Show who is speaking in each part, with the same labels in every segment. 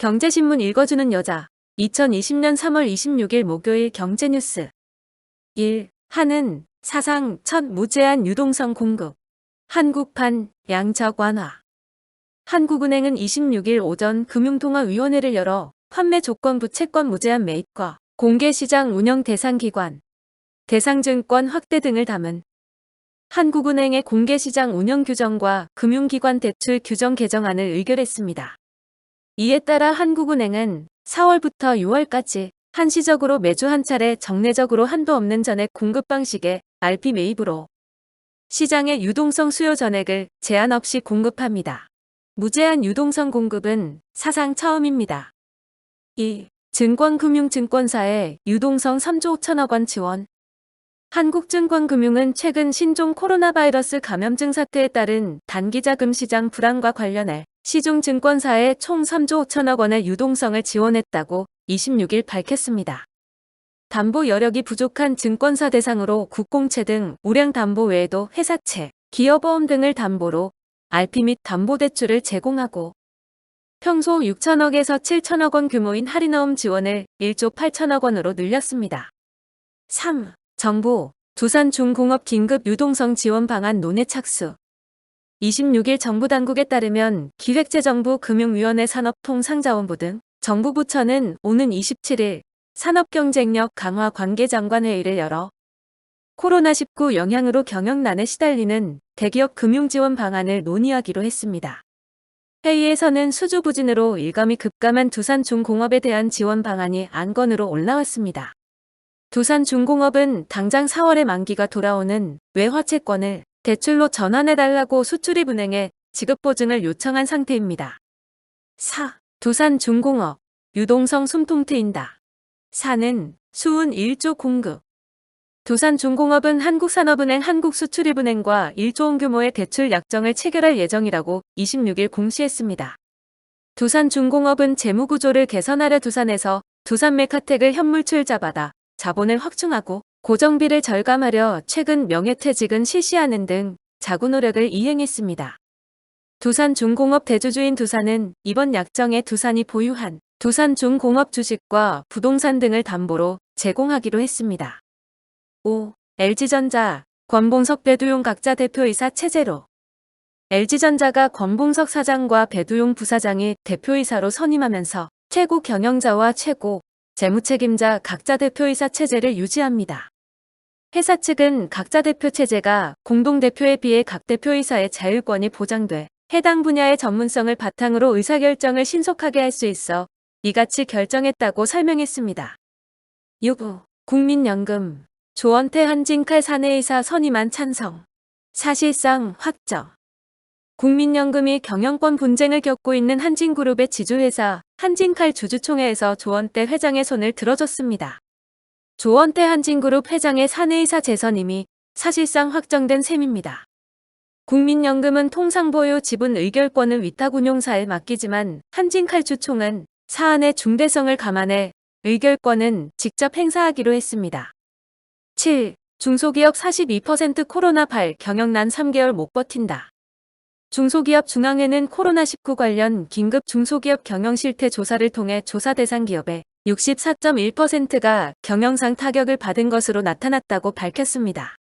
Speaker 1: 경제신문 읽어주는 여자 2020년 3월 26일 목요일 경제뉴스 1. 한은 사상 첫 무제한 유동성 공급. 한국판 양적 완화. 한국은행은 26일 오전 금융통화위원회를 열어 판매 조건부 채권 무제한 매입과 공개시장 운영 대상 기관, 대상증권 확대 등을 담은 한국은행의 공개시장 운영 규정과 금융기관 대출 규정 개정안을 의결했습니다. 이에 따라 한국은행은 4월부터 6월까지 한시적으로 매주 한 차례 정례적으로 한도 없는 전액 공급 방식의 RP 매입으로 시장의 유동성 수요 전액을 제한 없이 공급합니다. 무제한 유동성 공급은 사상 처음입니다. 2. 증권금융증권사에 유동성 3조 5천억 원 지원. 한국증권금융은 최근 신종 코로나 바이러스 감염증 사태에 따른 단기자금 시장 불안과 관련해 시중 증권사에 총 3조 5천억 원의 유동성을 지원했다고 26일 밝혔습니다. 담보 여력이 부족한 증권사 대상으로 국공채 등 우량 담보 외에도 회사채, 기업보험 등을 담보로 RP 및 담보대출을 제공하고 평소 6천억에서 7천억 원 규모인 할인어음 지원을 1조 8천억 원으로 늘렸습니다. 3. 정부, 두산중공업 긴급 유동성 지원 방안 논의 착수. 26일 정부 당국에 따르면 기획재정부 금융위원회 산업통상자원부 등 정부 부처는 오는 27일 산업경쟁력 강화 관계장관회의를 열어 코로나19 영향으로 경영난에 시달리는 대기업 금융지원 방안을 논의하기로 했습니다. 회의에서는 수주부진으로 일감이 급감한 두산중공업에 대한 지원 방안이 안건으로 올라왔습니다. 두산중공업은 당장 4월에 만기가 돌아오는 외화채권을 대출로 전환해달라고 수출입은행에 지급보증을 요청한 상태입니다. 4. 두산중공업 유동성 숨통 트인다. 4는 수은 1조 공급. 두산중공업은 한국산업은행 한국수출입은행과 1조 원 규모의 대출 약정을 체결할 예정이라고 26일 공시했습니다. 두산중공업은 재무구조를 개선하려 두산에서 두산메카텍을 현물출자받아 자본을 확충하고 고정비를 절감하려 최근 명예퇴직은 실시하는 등 자구 노력을 이행했습니다. 두산중공업 대주주인 두산은 이번 약정에 두산이 보유한 두산중공업 주식과 부동산 등을 담보로 제공하기로 했습니다. 5. LG전자, 권봉석 배두용 각자 대표이사 체제로. LG전자가 권봉석 사장과 배두용 부사장이 대표이사로 선임하면서 최고 경영자와 최고 재무책임자 각자 대표이사 체제를 유지합니다. 회사 측은 각자 대표 체제가 공동대표에 비해 각 대표이사의 자율권이 보장돼 해당 분야의 전문성을 바탕으로 의사결정을 신속하게 할 수 있어 이같이 결정했다고 설명했습니다. 6. 국민연금, 조원태 한진칼 사내이사 선임안 찬성. 사실상 확정. 국민연금이 경영권 분쟁을 겪고 있는 한진그룹의 지주회사 한진칼 주주총회에서 조원태 회장의 손을 들어줬습니다. 조원태 한진그룹 회장의 사내이사 재선임이 사실상 확정된 셈입니다. 국민연금은 통상보유 지분 의결권을 위탁운용사에 맡기지만 한진칼 주총은 사안의 중대성을 감안해 의결권은 직접 행사하기로 했습니다. 7. 중소기업 42% 코로나 발 경영난 3개월 못 버틴다. 중소기업 중앙회는 코로나19 관련 긴급 중소기업 경영실태 조사를 통해 조사 대상 기업의 64.1%가 경영상 타격을 받은 것으로 나타났다고 밝혔습니다.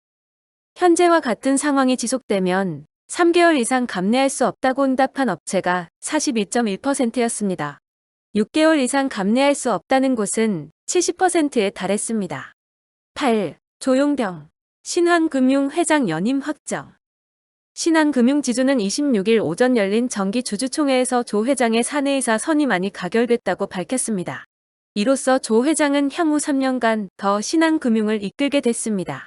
Speaker 1: 현재와 같은 상황이 지속되면 3개월 이상 감내할 수 없다고 응답한 업체가 42.1%였습니다. 6개월 이상 감내할 수 없다는 곳은 70%에 달했습니다. 8. 조용병, 신한금융 회장 연임 확정. 신한금융지주는 26일 오전 열린 정기주주총회에서 조 회장의 사내이사 선임안이 가결됐다고 밝혔습니다. 이로써 조 회장은 향후 3년간 더 신한금융을 이끌게 됐습니다.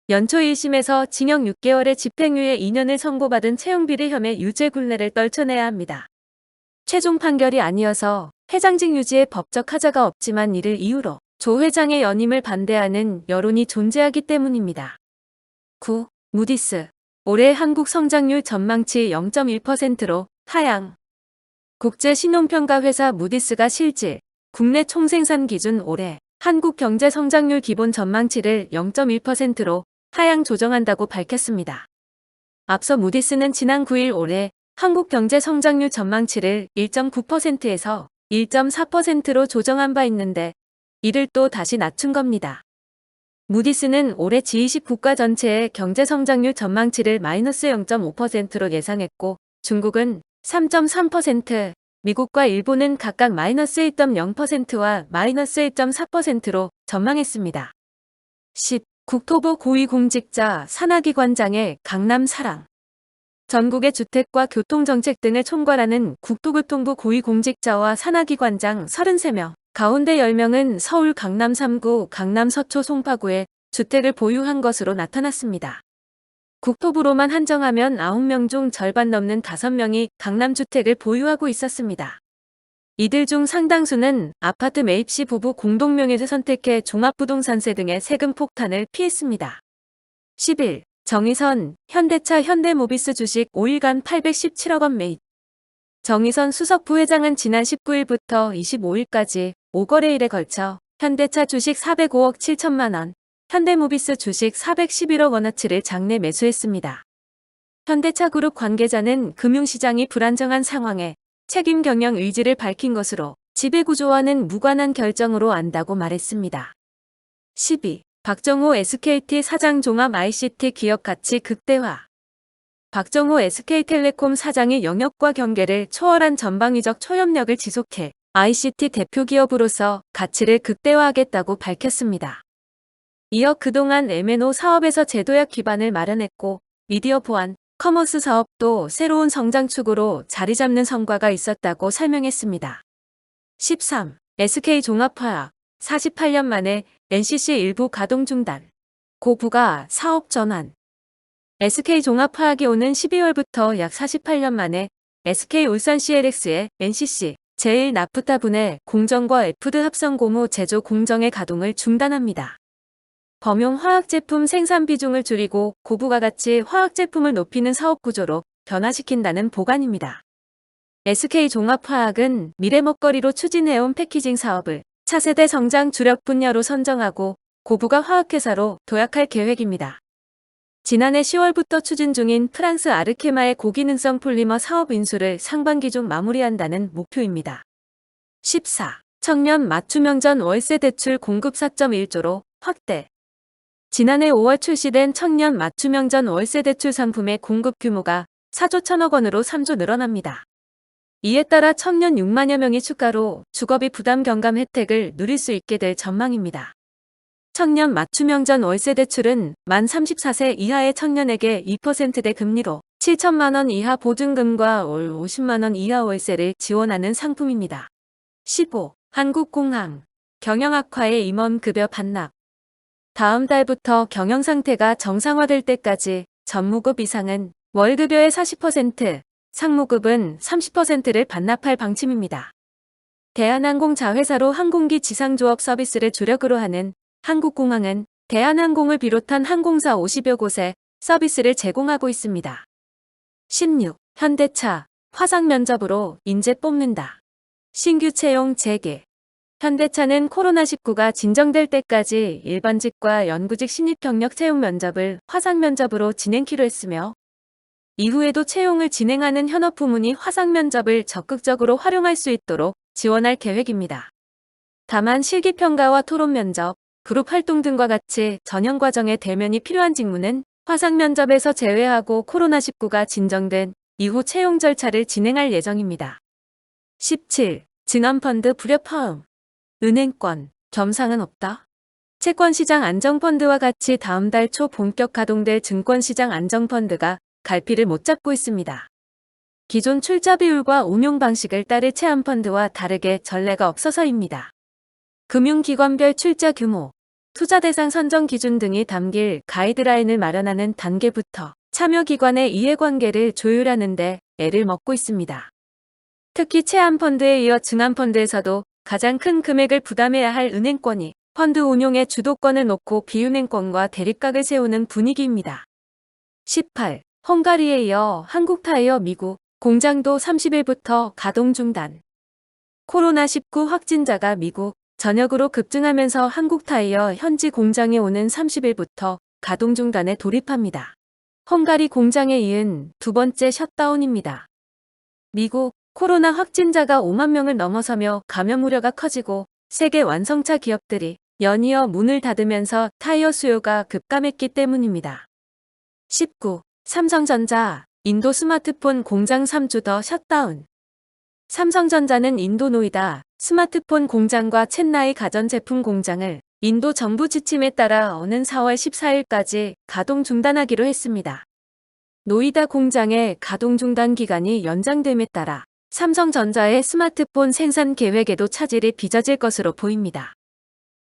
Speaker 1: 연초 1심에서 징역 6개월에 집행유예 2년을 선고받은 채용비리 혐의 유죄 굴레를 떨쳐내야 합니다. 최종 판결이 아니어서 회장직 유지에 법적 하자가 없지만 이를 이유로 조 회장의 연임을 반대하는 여론이 존재하기 때문입니다. 9. 무디스, 올해 한국 성장률 전망치 0.1%로 하향. 국제 신용평가 회사 무디스가 실질, 국내 총생산 기준 올해 한국 경제 성장률 기본 전망치를 0.1%로 하향 조정한다고 밝혔습니다. 앞서 무디스는 지난 9일 올해 한국 경제 성장률 전망치를 1.9%에서 1.4%로 조정한 바 있는데 이를 또 다시 낮춘 겁니다. 무디스는 올해 G20 국가 전체의 경제 성장률 전망치를 마이너스 0.5%로 예상했고 중국은 3.3%, 미국과 일본은 각각 마이너스 1.0%와 마이너스 1.4%로 전망했습니다. 10. 국토부 고위공직자 산하기관장의 강남 사랑. 전국의 주택과 교통정책 등을 총괄하는 국토교통부 고위공직자와 산하기관장 33명, 가운데 10명은 서울 강남 3구, 강남 서초 송파구에 주택을 보유한 것으로 나타났습니다. 국토부로만 한정하면 9명 중 절반 넘는 5명이 강남주택을 보유하고 있었습니다. 이들 중 상당수는 아파트 매입 시 부부 공동명의를 선택해 종합부동산세 등의 세금 폭탄을 피했습니다. 11. 정의선, 현대차 현대모비스 주식 5일간 817억 원 매입. 정의선 수석 부회장은 지난 19일부터 25일까지 5거래일에 걸쳐 현대차 주식 405억 7천만 원, 현대모비스 주식 411억 원어치를 장내 매수했습니다. 현대차그룹 관계자는 금융시장이 불안정한 상황에 책임 경영 의지를 밝힌 것으로 지배구조와는 무관한 결정으로 안다고 말했습니다. 12. 박정호 SKT 사장 종합 ICT 기업 가치 극대화. 박정호 SK텔레콤 사장이 영역과 경계를 초월한 전방위적 초협력을 지속해 ICT 대표 기업으로서 가치를 극대화하겠다고 밝혔습니다. 이어 그동안 M&O 사업에서 제도약 기반을 마련했고 미디어 보안, 커머스 사업도 새로운 성장축으로 자리 잡는 성과가 있었다고 설명했습니다. 13. SK종합화학 48년 만에 NCC 일부 가동 중단. 고부가 사업 전환. SK종합화학이 오는 12월부터 약 48년 만에 SK울산 CLX의 NCC 제1나프타분해 공정과 F드 합성 고무 제조 공정의 가동을 중단합니다. 범용 화학제품 생산 비중을 줄이고 고부가 가치 화학제품을 높이는 사업 구조로 변화시킨다는 보관입니다. SK종합화학은 미래 먹거리로 추진해온 패키징 사업을 차세대 성장 주력 분야로 선정하고 고부가 화학회사로 도약할 계획입니다. 지난해 10월부터 추진 중인 프랑스 아르케마의 고기능성 폴리머 사업 인수를 상반기 중 마무리한다는 목표입니다. 14. 청년 맞춤형전 월세 대출 공급 4.1조로 확대. 지난해 5월 출시된 청년 맞춤형전 월세 대출 상품의 공급 규모가 4조 1천억 원으로 3조 늘어납니다. 이에 따라 청년 6만여 명이 추가로 주거비 부담 경감 혜택을 누릴 수 있게 될 전망입니다. 청년 맞춤형전 월세 대출은 만 34세 이하의 청년에게 2%대 금리로 7천만 원 이하 보증금과 월 50만 원 이하 월세를 지원하는 상품입니다. 15. 한국공항 경영 악화의 임원급여 반납. 다음 달부터 경영 상태가 정상화될 때까지 전무급 이상은 월급여의 40%, 상무급은 30%를 반납할 방침입니다. 대한항공 자회사로 항공기 지상조업 서비스를 주력으로 하는 한국공항은 대한항공을 비롯한 항공사 50여 곳에 서비스를 제공하고 있습니다. 16. 현대차 화상 면접으로 인재 뽑는다. 신규 채용 재개. 현대차는 코로나19가 진정될 때까지 일반직과 연구직 신입 경력 채용 면접을 화상 면접으로 진행키로 했으며 이후에도 채용을 진행하는 현업 부문이 화상 면접을 적극적으로 활용할 수 있도록 지원할 계획입니다. 다만 실기평가와 토론 면접, 그룹 활동 등과 같이 전형 과정에 대면이 필요한 직무는 화상 면접에서 제외하고 코로나19가 진정된 이후 채용 절차를 진행할 예정입니다. 17. 증권펀드 불협화음. 은행권, 겸상은 없다. 채권시장 안정펀드와 같이 다음 달 초 본격 가동될 증권시장 안정펀드가 갈피를 못 잡고 있습니다. 기존 출자 비율과 운용 방식을 따를 채권펀드와 다르게 전례가 없어서입니다. 금융기관별 출자 규모, 투자 대상 선정 기준 등이 담길 가이드라인을 마련하는 단계부터 참여기관의 이해관계를 조율하는 데 애를 먹고 있습니다. 특히 채권펀드에 이어 증권펀드에서도 가장 큰 금액을 부담해야 할 은행권이 펀드 운용의 주도권을 놓고 비은행권과 대립각을 세우는 분위기입니다. 18. 헝가리에 이어 한국타이어 미국 공장도 30일부터 가동 중단. 코로나19 확진자가 미국 전역으로 급증하면서 한국타이어 현지 공장에 오는 30일부터 가동 중단에 돌입합니다. 헝가리 공장에 이은 두 번째 셧다운입니다. 미국 코로나 확진자가 5만 명을 넘어서며 감염 우려가 커지고 세계 완성차 기업들이 연이어 문을 닫으면서 타이어 수요가 급감했기 때문입니다. 19. 삼성전자, 인도 스마트폰 공장 3주 더 셧다운. 삼성전자는 인도 노이다 스마트폰 공장과 첸나이 가전제품 공장을 인도 정부 지침에 따라 오는 4월 14일까지 가동 중단하기로 했습니다. 노이다 공장의 가동 중단 기간이 연장됨에 따라 삼성전자의 스마트폰 생산 계획에도 차질이 빚어질 것으로 보입니다.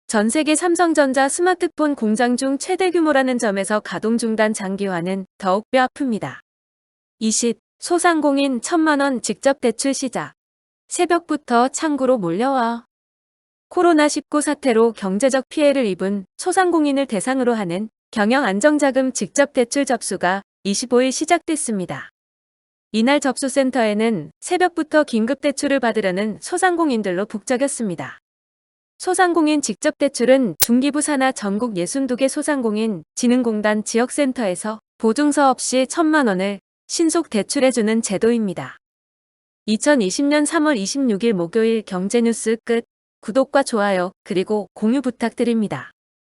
Speaker 1: 전 세계 삼성전자 스마트폰 공장 중 최대 규모라는 점에서 가동 중단 장기화는 더욱 뼈 아픕니다. 20. 소상공인 1,000만원 직접 대출 시작. 새벽부터 창구로 몰려와. 코로나19 사태로 경제적 피해를 입은 소상공인을 대상으로 하는 경영안정자금 직접 대출 접수가 25일 시작됐습니다. 이날 접수센터에는 새벽부터 긴급대출을 받으려는 소상공인들로 북적였습니다. 소상공인 직접대출은 중기부 산하 전국 62개 소상공인 진흥공단 지역센터에서 보증서 없이 1,000만 원을 신속 대출해주는 제도입니다. 2020년 3월 26일 목요일 경제뉴스 끝. 구독과 좋아요 그리고 공유 부탁드립니다.